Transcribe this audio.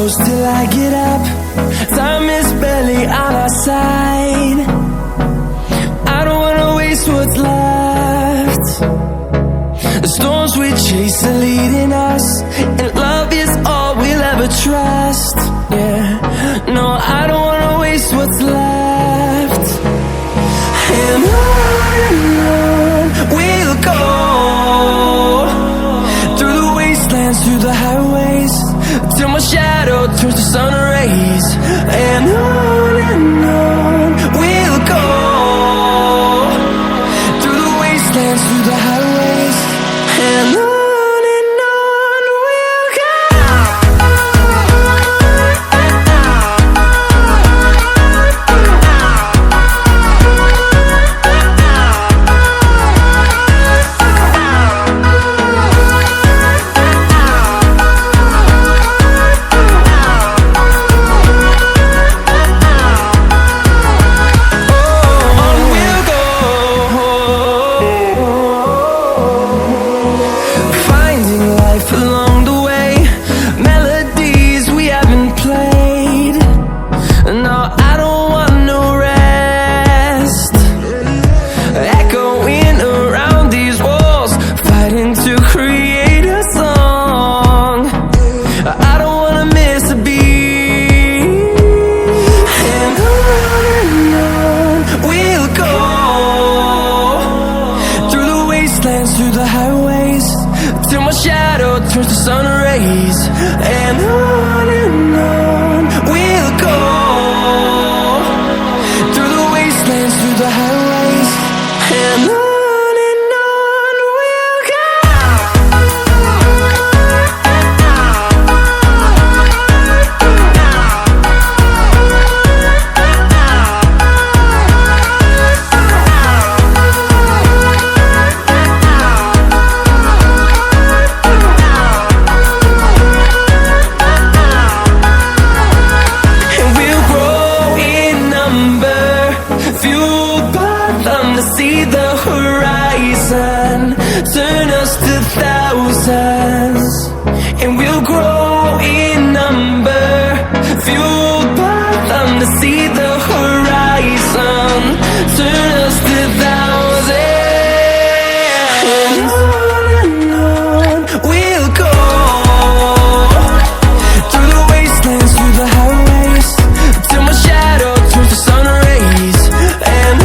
close till I get up. Time is barely on our side. I don't wanna waste what's left. The storms we chase are leading us, and love is all we'll ever trust. Yeah, no, I don't wanna waste what's left. And on we'll go, through the wastelands, through the highways, till my shadow turns to sun rays. And on we'll go, through the wastelands, through the highways, and on we'll go. Through the highways, till my shadow turns to sun rays. And on we'll go, through the wastelands, through the highways, and on we'll go. See the horizon, turn us to thousands, and we'll grow in number, fueled by them. To see the horizon, turn us to thousands, and on we'll go, through the wastelands, through the highways, till my shadow turns to sun rays. And